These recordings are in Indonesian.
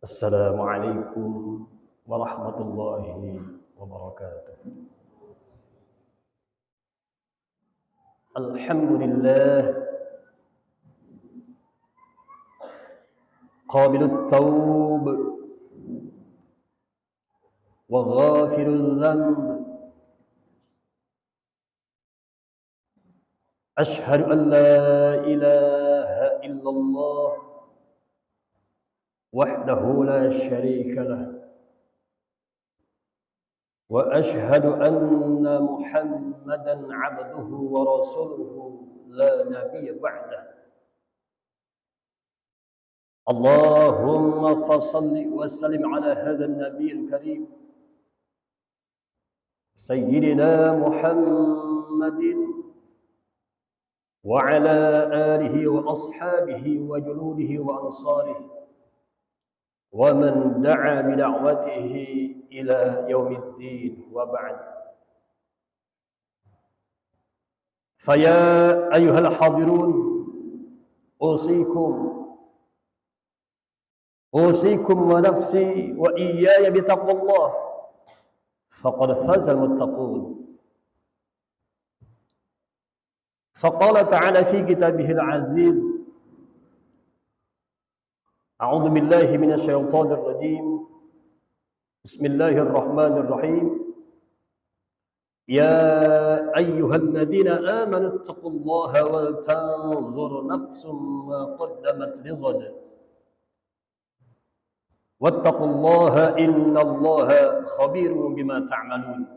Assalamualaikum warahmatullahi wabarakatuh. Alhamdulillah qabilut taub wa ghafirul dhanb. Ashhadu an la ilaha illallah wahdahu la syarika lah. وأشهد أن محمدا عبده ورسوله لا نبي بعده. اللهم فصل وسلم على هذا النبي الكريم سيدنا محمد وعلى آله وأصحابه وجنوده وأنصاره ومن دعا بدعوته إلى يوم الدين وبعد. فيا أيها الحاضرون أوصيكم ونفسي وإياي بتقوى الله فقد فاز المتقون. فقال تعالى في كتابه العزيز: أعوذ بالله من الشيطان الرجيم بسم الله الرحمن الرحيم يا أيها الذين آمنوا اتقوا الله ولتنظر نفس ما قدمت لغد واتقوا الله إن الله خبير بما تعملون.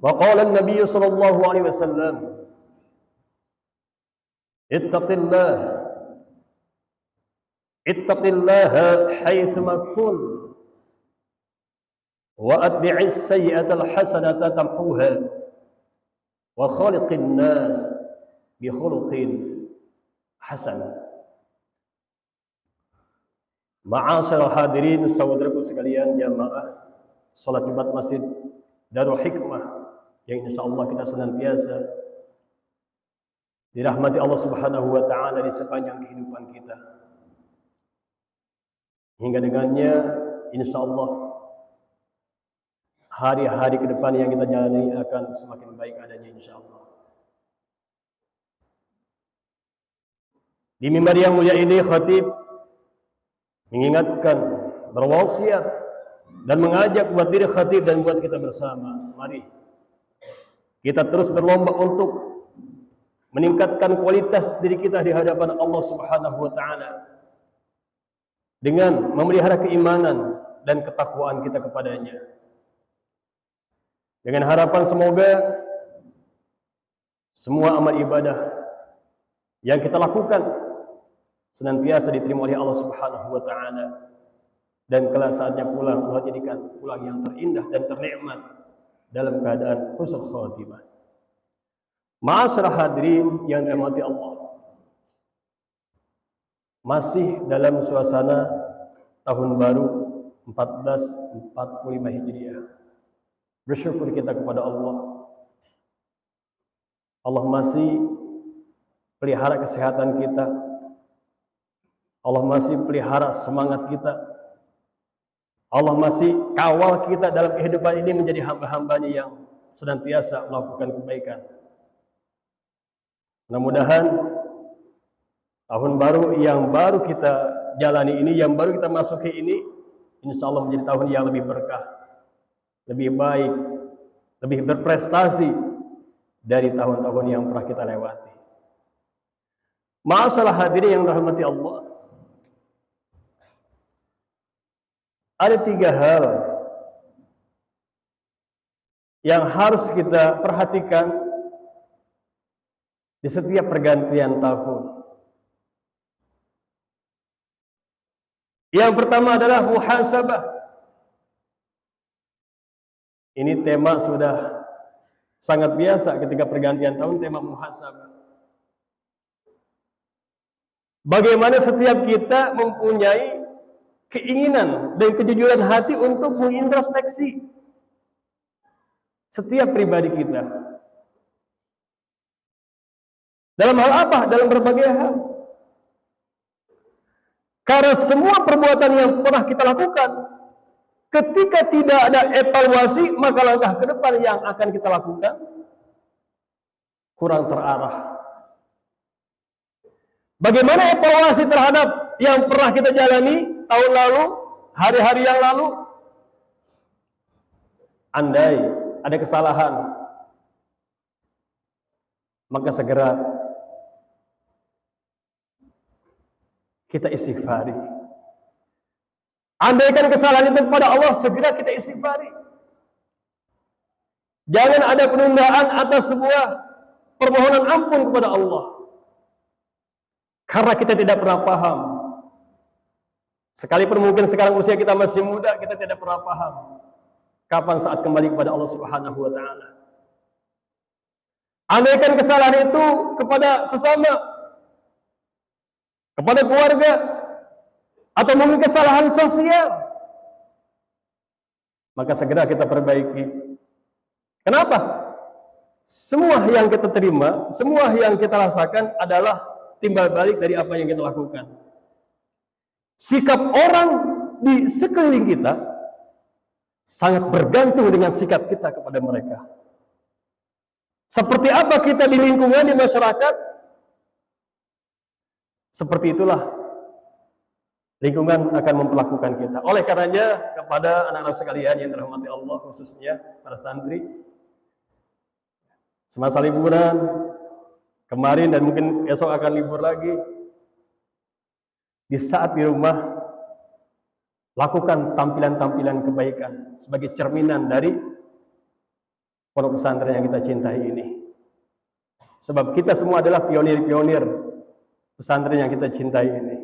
وقال النبي صلى الله عليه وسلم: اتق الله حيثما كنت وأتبع السيئة الحسنة تمحوها وخالق الناس بخلق حسن. Ma'asyiral hadirin, saudaraku sekalian jamaah salat Jumat Masjid Darul Hikmah yang insyaallah kita senantiasa dirahmati Allah Subhanahu wa taala di sepanjang kehidupan kita. Hingga dengannya insyaallah hari-hari ke depan yang kita jalani akan semakin baik adanya insyaallah. Di mimbar yang mulia ini khatib mengingatkan, berwasiat dan mengajak buat diri khatib dan buat kita bersama. Mari kita terus berlomba untuk meningkatkan kualitas diri kita di hadapan Allah Subhanahu wa taala dengan memelihara keimanan dan ketakwaan kita kepadanya. Dengan harapan semoga semua amal ibadah yang kita lakukan senantiasa diterima oleh Allah Subhanahu wa taala, dan kelak saatnya pulang Allah jadikan pulang yang terindah dan ternikmat dalam keadaan husnul khatimah. Ma'asyiral hadirin yang dirahmati Allah, masih dalam suasana tahun baru 1445 Hijriah. Bersyukur kita kepada Allah. Allah masih pelihara kesehatan kita. Allah masih pelihara semangat kita. Allah masih kawal kita dalam kehidupan ini menjadi hamba-hambanya yang senantiasa melakukan kebaikan. Mudah-mudahan tahun baru yang baru kita jalani ini, yang baru kita masuki ini, insya Allah menjadi tahun yang lebih berkah, lebih baik, lebih berprestasi dari tahun-tahun yang pernah kita lewati. Masalah hadirin yang dirahmati Allah, ada 3 hal yang harus kita perhatikan di setiap pergantian tahun. Yang pertama adalah muhasabah. Ini tema sudah sangat biasa ketika pergantian tahun, tema muhasabah. Bagaimana setiap kita mempunyai keinginan dan kejujuran hati untuk mengintrospeksi setiap pribadi kita. Dalam hal apa? Dalam berbagai hal. Karena semua perbuatan yang pernah kita lakukan, ketika tidak ada evaluasi, maka langkah ke depan yang akan kita lakukan kurang terarah. Bagaimana evaluasi terhadap yang pernah kita jalani tahun lalu, hari-hari yang lalu? Andai ada kesalahan, maka segera kita istighfari. Andaikan kesalahan itu kepada Allah, segera kita istighfari. Jangan ada penundaan atas sebuah permohonan ampun kepada Allah. Karena kita tidak pernah paham. Sekalipun mungkin sekarang usia kita masih muda, kita tidak pernah paham kapan saat kembali kepada Allah Subhanahu wa taala. Andaikan kesalahan itu kepada sesama, kepada keluarga, atau mungkin kesalahan sosial, maka segera kita perbaiki. Kenapa? Semua yang kita terima, semua yang kita rasakan adalah timbal balik dari apa yang kita lakukan. Sikap orang di sekeliling kita sangat bergantung dengan sikap kita kepada mereka. Seperti apa kita di lingkungan, di masyarakat, seperti itulah lingkungan akan memperlakukan kita. Oleh karenanya, kepada anak-anak sekalian yang dirahmati Allah, khususnya para santri, semasa liburan kemarin dan mungkin esok akan libur lagi, di saat di rumah lakukan tampilan-tampilan kebaikan sebagai cerminan dari pondok pesantren yang kita cintai ini. Sebab kita semua adalah pionir-pionir pesantren yang kita cintai ini.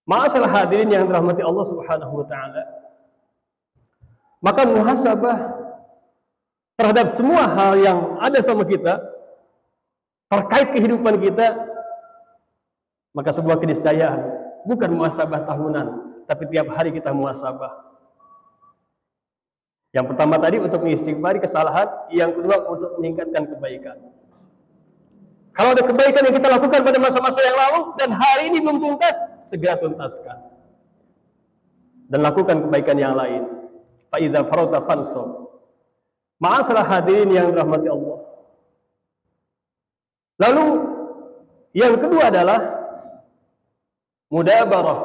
Ma'asyiral hadirin yang dirahmati Allah Subhanahu wa taala. Maka muhasabah terhadap semua hal yang ada sama kita, terkait kehidupan kita, maka sebuah keniscayaan, bukan muhasabah tahunan, tapi tiap hari kita muhasabah. Yang pertama tadi untuk mengistighfari kesalahan, yang kedua untuk meningkatkan kebaikan. Kalau ada kebaikan yang kita lakukan pada masa-masa yang lalu dan hari ini belum tuntas, segera tuntaskan. Dan lakukan kebaikan yang lain. Fa idza faragta fansab. Ma'asyiral hadirin yang dirahmati Allah. Lalu yang kedua adalah mudabarah.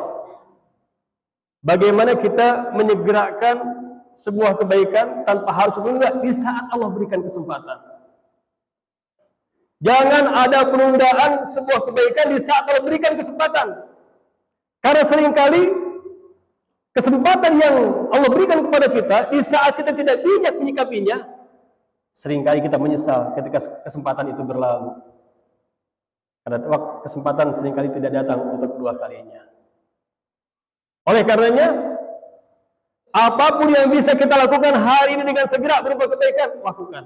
Bagaimana kita menyegerakan sebuah kebaikan tanpa harus menunda di saat Allah berikan kesempatan. Jangan ada penundaan sebuah kebaikan di saat Allah berikan kesempatan. Karena seringkali kesempatan yang Allah berikan kepada kita di saat kita tidak bijak menyikapinya, seringkali kita menyesal ketika kesempatan itu berlalu. Karena kesempatan seringkali tidak datang untuk kedua kalinya. Oleh karenanya, apapun yang bisa kita lakukan hari ini dengan segera berupa kebaikan, lakukan.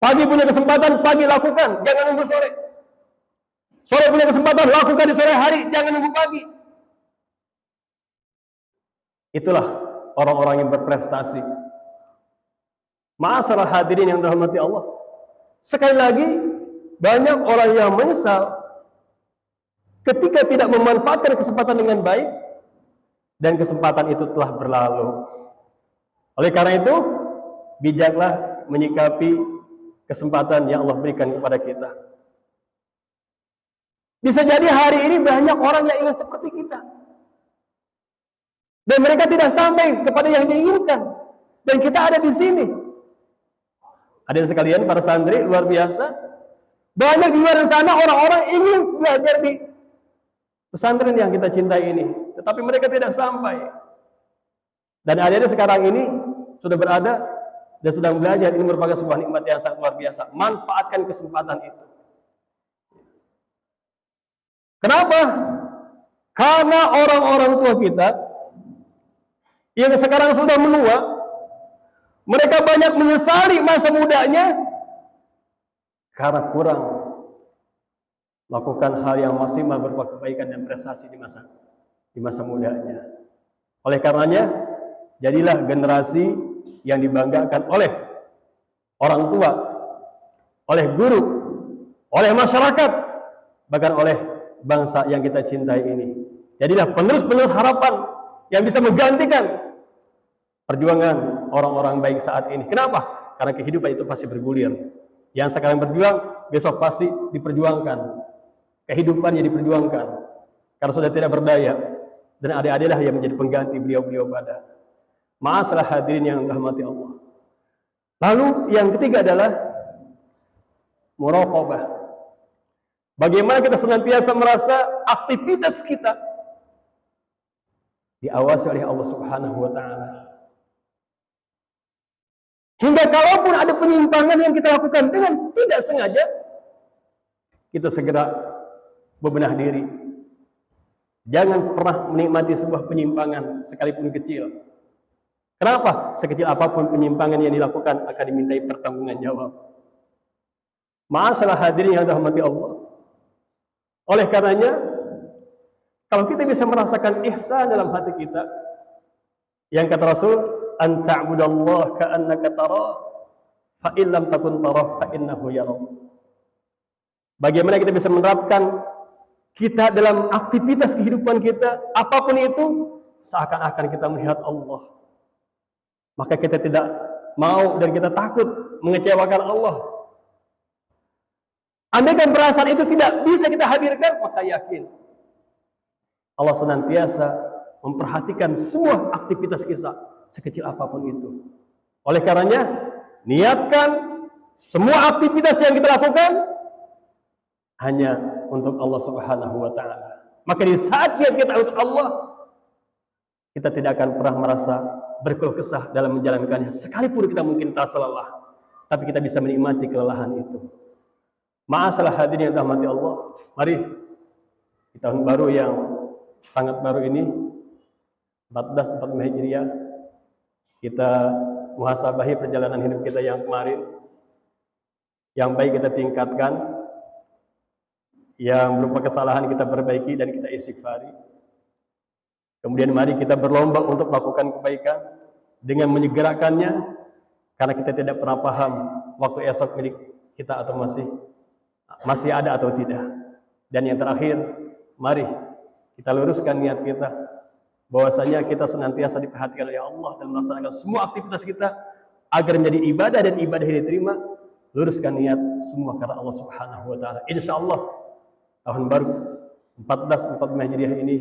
Pagi punya kesempatan, pagi lakukan, jangan nunggu sore. Sore punya kesempatan, lakukan di sore hari, jangan nunggu pagi. Itulah orang-orang yang berprestasi. Ma'asyiral hadirin yang dirahmati Allah. Sekali lagi, banyak orang yang menyesal ketika tidak memanfaatkan kesempatan dengan baik, dan kesempatan itu telah berlalu. Oleh karena itu, bijaklah menyikapi kesempatan yang Allah berikan kepada kita. Bisa jadi hari ini banyak orang yang ingin seperti kita, dan mereka tidak sampai kepada yang diinginkan, dan kita ada di sini. Hadirin sekalian, para santri luar biasa, banyak di luar sana orang-orang ingin belajar di pesantren yang kita cintai ini, tetapi mereka tidak sampai. Dan adik-adik sekarang ini sudah berada dan sedang belajar. Ini merupakan sebuah nikmat yang sangat luar biasa. Manfaatkan kesempatan itu. Kenapa? Karena orang-orang tua kita yang sekarang sudah menua, mereka banyak menyesali masa mudanya karena kurang lakukan hal yang maksimal berupa kebaikan dan prestasi di masa mudanya. Oleh karenanya, jadilah generasi yang dibanggakan oleh orang tua, oleh guru, oleh masyarakat, bahkan oleh bangsa yang kita cintai ini. Jadilah penerus-penerus harapan yang bisa menggantikan perjuangan orang-orang baik saat ini. Kenapa? Karena kehidupan itu pasti bergulir. Yang sekarang berjuang, besok pasti diperjuangkan. Kehidupannya diperjuangkan. Karena sudah tidak berdaya. Dan adik-adiklah yang menjadi pengganti beliau-beliau pada. Ma'asalah hadirin yang dirahmati Allah. Lalu yang ketiga adalah muraqabah. Bagaimana kita senantiasa merasa aktivitas kita diawasi oleh Allah Subhanahu wa taala. Hingga kalaupun ada penyimpangan yang kita lakukan dengan tidak sengaja, kita segera bebenah diri. Jangan pernah menikmati sebuah penyimpangan sekalipun kecil. Kenapa? Sekecil apapun penyimpangan yang dilakukan akan dimintai pertanggungan jawab. Ma'asalah hadirin yang dirahmati Allah. Oleh karenanya, kalau kita bisa merasakan ihsan dalam hati kita, yang kata Rasul, an ta'budallaha ka'annaka tarah, fa in lam takun tarah fa innahu yarah. Bagaimana kita bisa menerapkan kita dalam aktivitas kehidupan kita, apapun itu, seakan-akan kita melihat Allah. Maka kita tidak mau dan kita takut mengecewakan Allah. Andaikan perasaan itu tidak bisa kita hadirkan, maka yakin Allah senantiasa memperhatikan semua aktivitas kita, sekecil apapun itu. Oleh karenanya, niatkan semua aktivitas yang kita lakukan hanya untuk Allah Subhanahu wa taala. Maka di saat niat kita untuk Allah, kita tidak akan pernah merasa berkeluh kesah dalam menjalankannya. Sekalipun kita mungkin terasa lelah, tapi kita bisa menikmati kelelahan itu. Ma'asalah hadirin yang dirahmati Allah. Mari di tahun baru yang sangat baru ini, 1445 Hijriah, kita muhasabahi perjalanan hidup kita yang kemarin. Yang baik kita tingkatkan, yang berupa kesalahan kita perbaiki dan kita istighfari. Kemudian mari kita berlomba untuk melakukan kebaikan dengan menyegerakannya, karena kita tidak pernah paham waktu esok milik kita atau masih ada atau tidak. Dan yang terakhir, mari kita luruskan niat kita bahwasanya kita senantiasa diperhatikan oleh Allah dan melaksanakan semua aktivitas kita agar menjadi ibadah dan ibadah yang diterima. Luruskan niat semua karena Allah Subhanahu wa taala. Insyaallah tahun baru 1445 Hijriah ini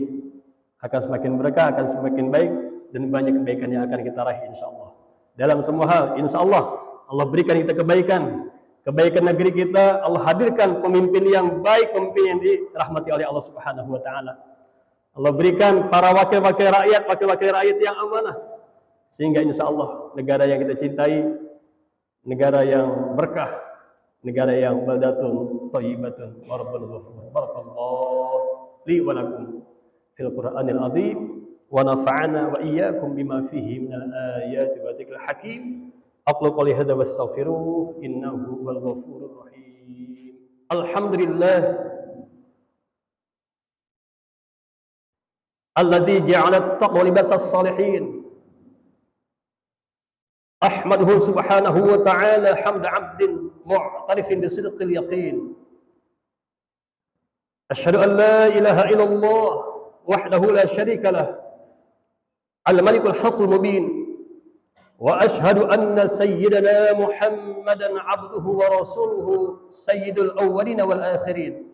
akan semakin berkah, akan semakin baik, dan banyak kebaikan yang akan kita raih insyaallah. Dalam semua hal, insyaallah Allah berikan kita kebaikan negeri kita. Allah hadirkan pemimpin yang baik, pemimpin yang dirahmati oleh Allah Subhanahu wa taala. Allah berikan para wakil-wakil rakyat yang amanah, sehingga insyaallah negara yang kita cintai, negara yang berkah, negara yang baldatun thayyibatun wa rabbul ghafur. Barakallahu li wa lakum fil Qur'anil azim wa nafa'ana wa iyyakum bima fihi minal ayati wa dzikril hakim. Aqulu qouli hadza wa astaghfiruh innahu huwal ghafurur rahim. Alhamdulillah alladzi ja'ala at-taqwa libasas salihin. Ahmaduhu subhanahu wa ta'ala hamda 'abdin mu'tarifin bi sidqil yaqin. Asyhadu an la ilaha illallah wahdahu la syarika lah, al-malikul haqqul mubin, wa asyhadu anna sayyidana Muhammadan 'abduhu wa rasuluhu sayyidul awwalin wal akhirin.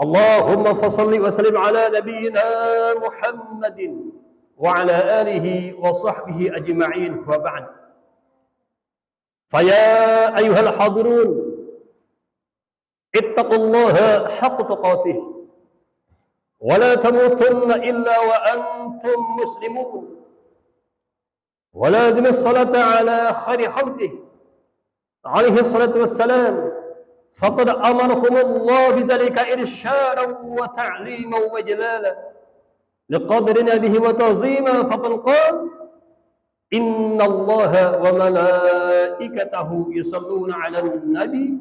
Allahumma fassalli wa sallim ala nabiyyina Muhammadin wa ala alihi wa sahbihi ajma'in, wa ba'd. Faya ayyuhal hadirun, ittaqullaha haqqa tuqatih wa la tamutunna illa wa antum muslimun. Wa lazimus salata ala khairi khalqihi alaihi salatu wassalam. Faqad amarakumullah bidzalika irsyadan wa ta'liman wa jalalan liqadrina bihi wa ta'zima. Faqad qala innallaha wa malaikatahu yusalluna 'alan nabi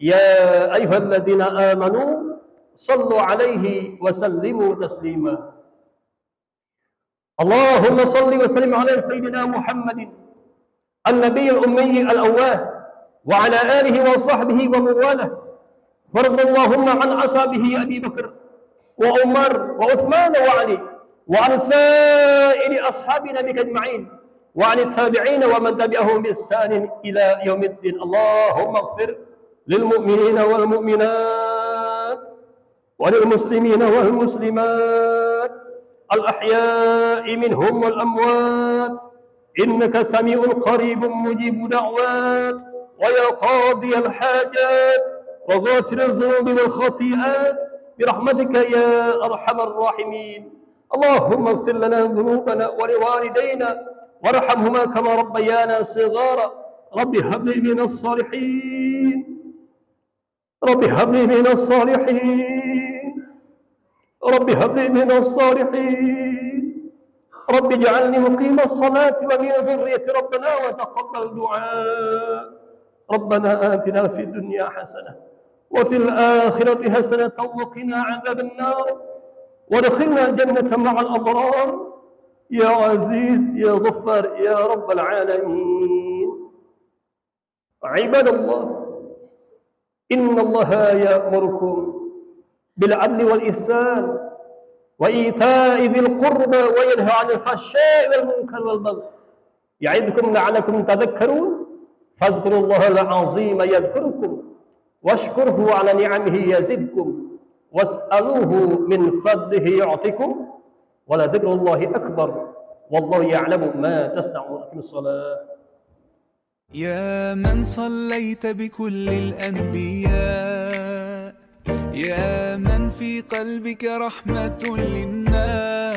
ya ayyuhalladzina amanu sallu 'alaihi wa sallimu taslima. Allahumma salli wa sallim 'ala sayyidina Muhammadin an-nabiyil ummi al-awwah wa 'ala alihi wa sahbihi wa man walah وارض اللهم عن أصحابه أبي بكر وعمر وعثمان وعلي وعن سائر أصحاب نبيك أجمعين وعن التابعين ومن تبعهم بإحسان إلى يوم الدين. اللهم اغفر للمؤمنين والمؤمنات وللمسلمين والمسلمات الأحياء منهم والأموات إنك سميع قريب مجيب دعوات ويا قاضي الحاجات وغافر الذنوب والخطيئات برحمتك يا أرحم الراحمين. اللهم اغفر لنا ذنوبنا ولوالدينا وارحمهما كما ربيانا صغارا. رب هب لي من الصالحين، رب هب لي من الصالحين، رب هب لي من الصالحين، رب اجعلني مقيم الصلاة ومن ذرية ربنا وتقبل دعاء. ربنا آتنا في الدنيا حسنة وفي الآخرة حسنة وقنا عذاب النار وادخلنا الجنة مع الأبرار يا عزيز يا غفار يا رب العالمين. عباد الله، إن الله يأمركم بالعدل والإحسان وإيتاء ذي القربى وينهى عن الفحشاء والمنكر والبغي يعظكم لعلكم تذكرون. فاذكروا الله العظيم يذكركم واشكره على نعمه يزدكم واسألوه من فضله يعطكم ولذكر الله أكبر والله يعلم ما تصنعون. أقم الصلاة. يا من صليت بكل الأنبياء، يا من في قلبك رحمة للناس.